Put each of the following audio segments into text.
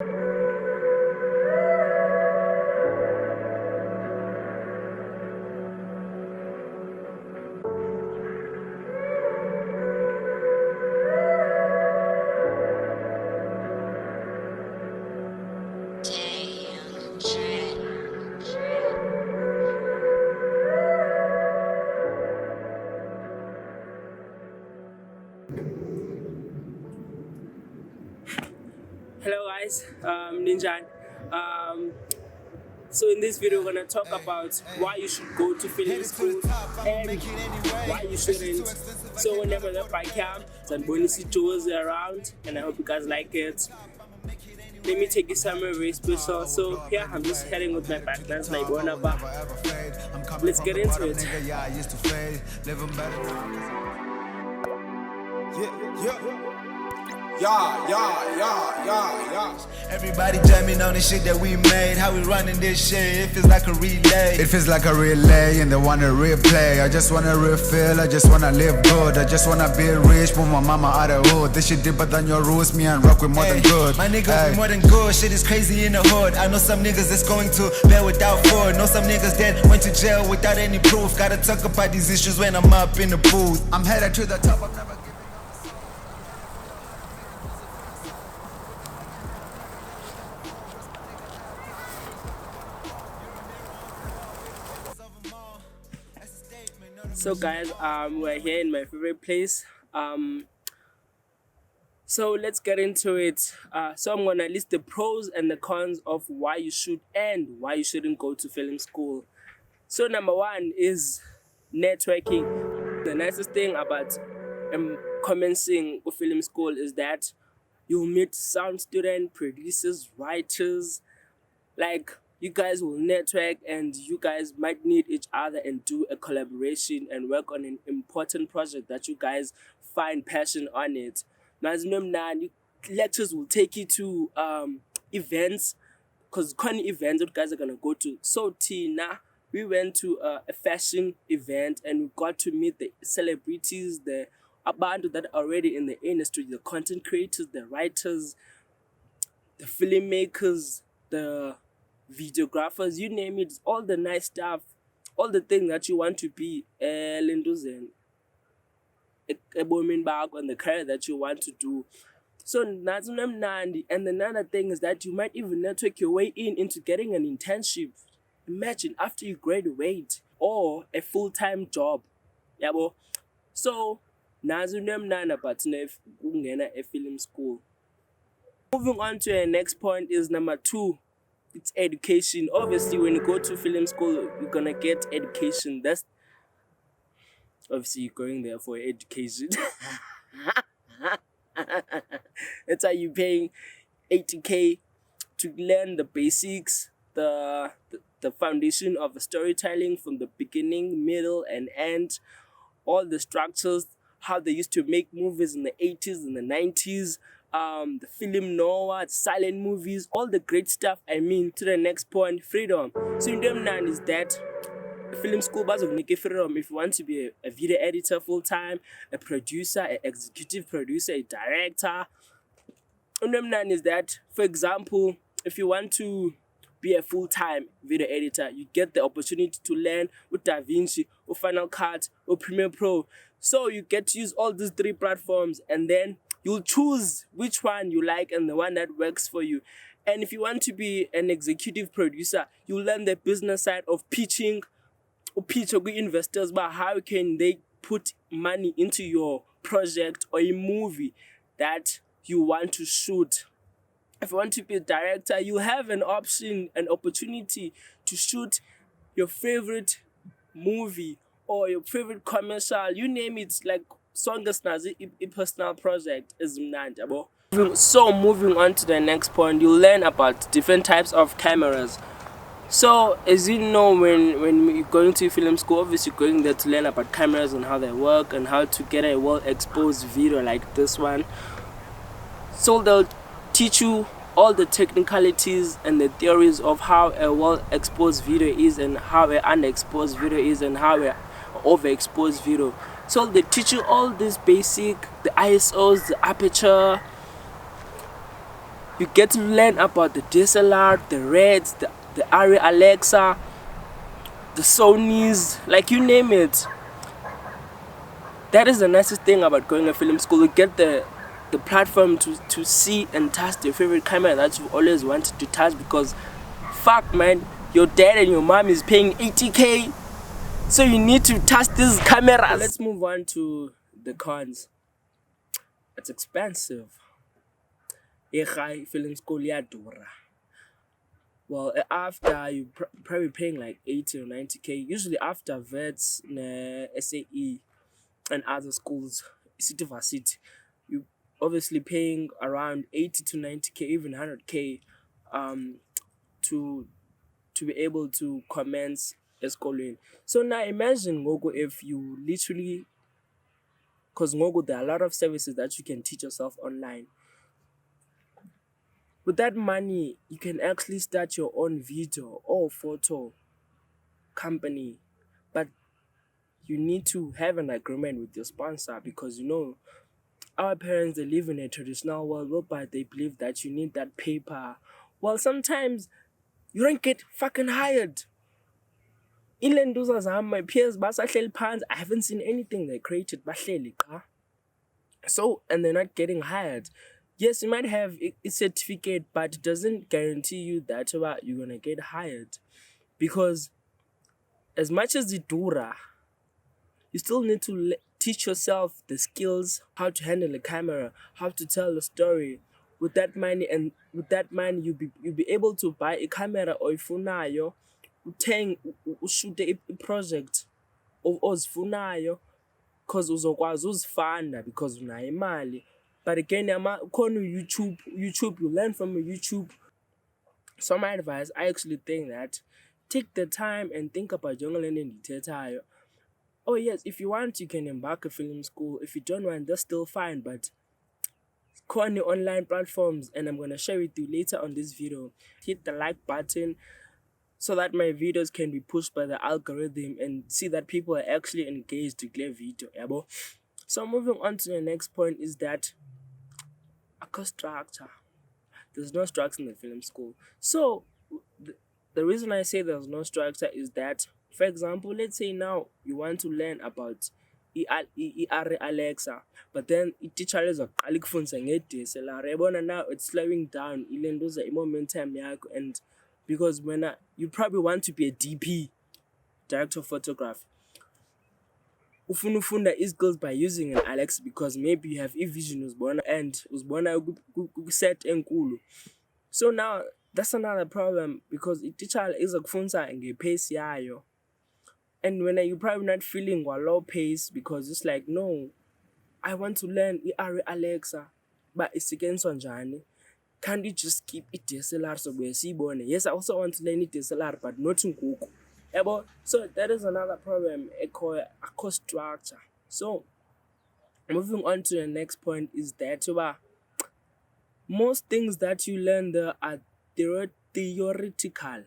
Hello guys, Ninjan. So in this video we're gonna talk about why you should go to film school and why you shouldn't. So whenever the bike cam, and bonus tours around, and I hope you guys like it. Let me take you somewhere very special. So here I'm just heading with my partners like one up. Let's get into it. Everybody jamming on the shit that we made. How we running this shit? It feels like a relay. It feels like a relay and they wanna replay. I just wanna refill, I just wanna live good. I just wanna be rich, move my mama out of hood. This shit deeper than your roots, me and rock with more than good. My niggas be more than good, shit is crazy in the hood. I know some niggas that's going to bed without food. Know some niggas that went to jail without any proof. Gotta talk about these issues when I'm up in the booth. I'm headed to the top, I'm never giving up. So guys, we're here in my favorite place. So let's get into it. So I'm gonna list the pros and the cons of why you should and why you shouldn't go to film school. So number one is networking. The nicest thing about commencing with film school is that you'll meet sound students, producers, writers. Like, you guys will network and you guys might need each other and do a collaboration and work on an important project that you guys find passion on it. Now, lectures will take you to events, because current events that guys are gonna go to. So Tina, we went to a fashion event and we got to meet the celebrities, the abantu that are already in the industry, the content creators, the writers, the filmmakers, the videographers, you name it, all the nice stuff, all the things that you want to be, and the career that you want to do. So and another thing is that you might even network your way into getting an internship. Imagine after you graduate, or a full-time job. Yabo. So about a film school. Moving on to the next point is number two. It's education. Obviously, when you go to film school, you're gonna get education. That's obviously you're going there for education. That's how you're paying 80K to learn the basics, the foundation of storytelling from the beginning, middle, and end. All the structures, how they used to make movies in the 80s and the 90s. The film noir, silent movies, all the great stuff. I mean, to the next point, freedom. So in them nine is that film school bars of Nike freedom. If you want to be a video editor full time, a producer, an executive producer, a director. In them nine is that, for example, if you want to be a full-time video editor, you get the opportunity to learn with DaVinci, or Final Cut, or Premiere Pro. So you get to use all these three platforms, and then you'll choose which one you like and the one that works for you. And if you want to be an executive producer, you learn the business side of pitching, or pitch to investors about how can they put money into your project or a movie that you want to shoot. If you want to be a director, you have an opportunity to shoot your favorite movie or your favorite commercial, you name it, like Songas Nazi, a personal project is mnandabo. So moving on to the next point, you'll learn about different types of cameras. So as you know, when you're going to film school, obviously you're going there to learn about cameras and how they work and how to get a well-exposed video like this one. So they'll teach you all the technicalities and the theories of how a well-exposed video is and how an unexposed video is and how an overexposed video. So they teach you all this basic, the ISOs, the aperture, You get to learn about the DSLR, the Reds, the Arri Alexa, the Sonys, like you name it. That is the nicest thing about going to film school. You get the platform to see and touch your favorite camera that you've always wanted to touch, because fuck man, your dad and your mom is paying 80k, so you need to touch these cameras. Let's move on to the cons. It's expensive. Film school yadura. Well, after you probably paying like 80 or 90k. Usually after vets, SAE, and other schools, city varsity, you obviously paying around 80 to 90k, even 100k, to be able to commence a schooling. So now imagine Ngogo if you literally, because Ngogo there are a lot of services that you can teach yourself online. With that money, you can actually start your own video or photo company, but you need to have an agreement with your sponsor, because our parents, they live in a traditional world whereby they believe that you need that paper. Well, sometimes you don't get fucking hired. My peers, I haven't seen anything they created. So, and they're not getting hired. Yes, you might have a certificate, but it doesn't guarantee you that you're going to get hired. Because as much as the dura, you still need to teach yourself the skills, how to handle a camera, how to tell a story. With that money, you'll be able to buy a camera or ifunayo, shoot a project ozifunayo, because uzokwazi uzifunda because unayo imali. But again, YouTube, you learn from YouTube. So my advice, I actually think that take the time and think about young learning detail. Oh yes, if you want, you can embark a film school. If you don't want, that's still fine. But go on the online platforms, and I'm gonna share with you later on this video. Hit the like button so that my videos can be pushed by the algorithm and see that people are actually engaged to get video. Yabo. So moving on to the next point is that a structure. There's no structure in the film school. So the reason I say there's no structure is that, for example, let's say now you want to learn about Arri Alexa, but then teacher is a now it's slowing down momentum, and because when you probably want to be a DP, director of photography, ufuna is skills by using an Alexa, because maybe you have vision and set enkulu. So now that's another problem, because the teacher is a kufunda ngepace yayo. And when you probably not feeling a low pace, because it's like, no, I want to learn Arri Alexa, but it's against Wanjani. Can't you just keep it DSLR so we see bone? Yes, I also want to learn it DSLR, but not in Google. So that is another problem, a cost structure. So moving on to the next point is that most things that you learn there are theoretical.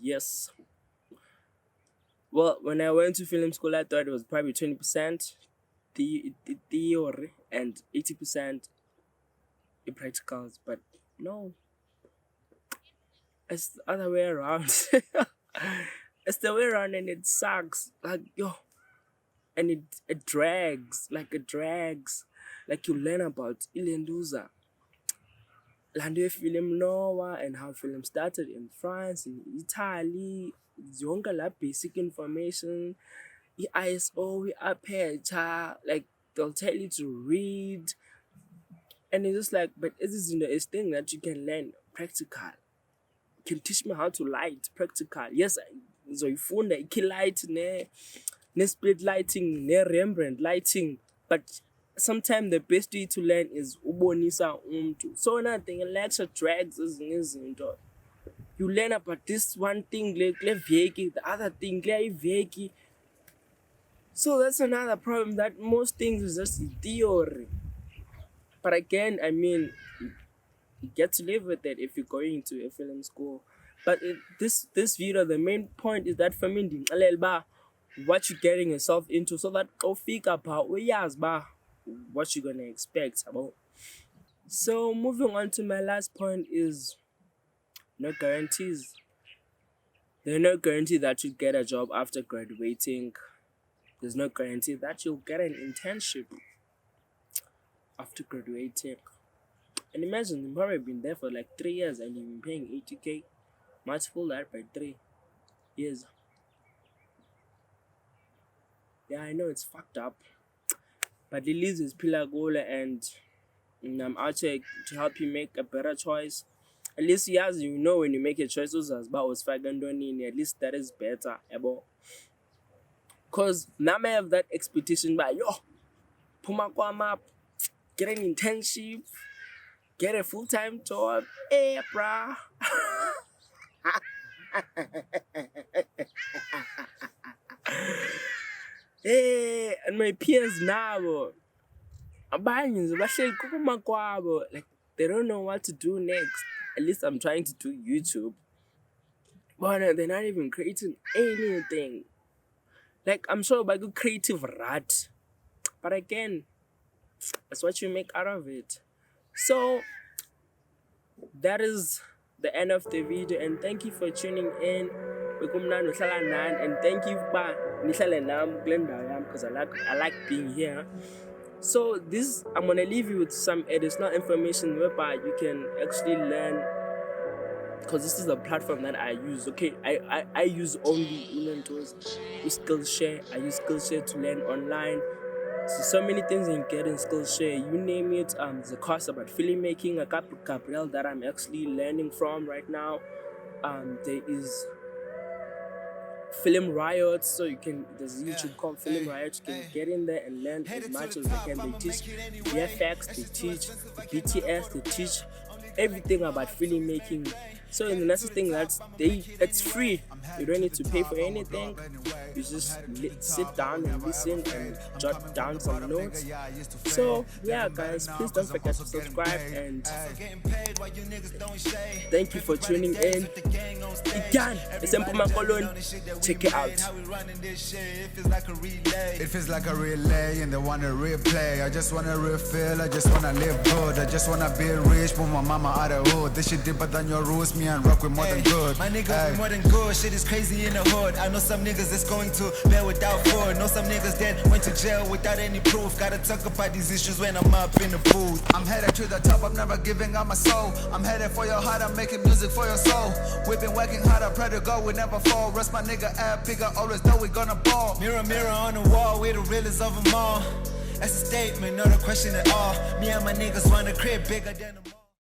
Yes. Well, when I went to film school, I thought it was probably 20% theory and 80% practicals, but no. It's the other way around. It's the way around, and it sucks. And it drags. Like you learn about Ilenduza, Lando film Noah, and how film started in France, in Italy, yonke la basic information, ISO, aperture, like they'll tell you to read. And it's just like, but this is a thing that you can learn practical. You can teach me how to light practical. Yes, so you found a key light, ne split lighting, ne Rembrandt lighting, but sometimes the best way to learn is ubonisa umntu. So nothing, a lecture drags izinto. You learn about this one thing, the other thing, veki. So that's another problem, that most things is just theory. But again, I mean, you get to live with it if you're going to a film school. But this video, the main point is that for me, what you're getting yourself into, so that go figure out what you're gonna expect about. So moving on to my last point is no guarantees. There are no guarantee that you get a job after graduating. There's no guarantee that you'll get an internship after graduating. And imagine you've probably been there for like 3 years and you've been paying 80k. Multiple that by 3 years. Yeah, I know it's fucked up. But the least is Pilagola and I'm out here to help you make a better choice. At least as you know when you make a choice, at least that is better. Because now I have that expectation by Puma up, get an internship, get a full-time job. Hey, brah. Hey, and my peers now, like they don't know what to do next. At least I'm trying to do YouTube, but they're not even creating anything. Like I'm sure about good creative rat, but again, that's what you make out of it. So that is the end of the video, and thank you for tuning in. And thank you because I like being here. So this I'm gonna leave you with some additional information whereby you can actually learn, because this is a platform that I use. Okay, I use only mentors with Skillshare. I use Skillshare to learn online. So many things you can get in Skillshare, you name it. There's a course about filmmaking, a Gabriel that I'm actually learning from right now. There is Film Riot, so there's a YouTube called Film Riot. You can get in there and learn as much as they can. They teach VFX, they teach BTS, they teach everything about filmmaking. So in the nicest thing, it's free. You don't need to pay for anything. You just sit down and listen and jot down some notes. So yeah, guys, please don't forget to subscribe, and thank you for tuning in. Again, it's Colon. Check it out. It feels like a relay and they wanna replay. I just wanna refill, I just wanna live good. I just wanna be rich, move my mama out of hood. This shit deeper than your roots, me and rock with more than good. My niggas be more than good, shit is crazy in the hood. I know some niggas that's going to bear without food. Know some niggas that went to jail without any proof. Gotta talk about these issues when I'm up in the booth. I'm headed to the top, I'm never giving up my soul. I'm headed for your heart, I'm making music for your soul. We've been working hard, I pray to God we never fall. Rest my nigga ass bigger, always know we gonna ball. Mirror, mirror on the wall, we the realest of them all. That's a statement, not a question at all. Me and my niggas want a crib bigger than them all.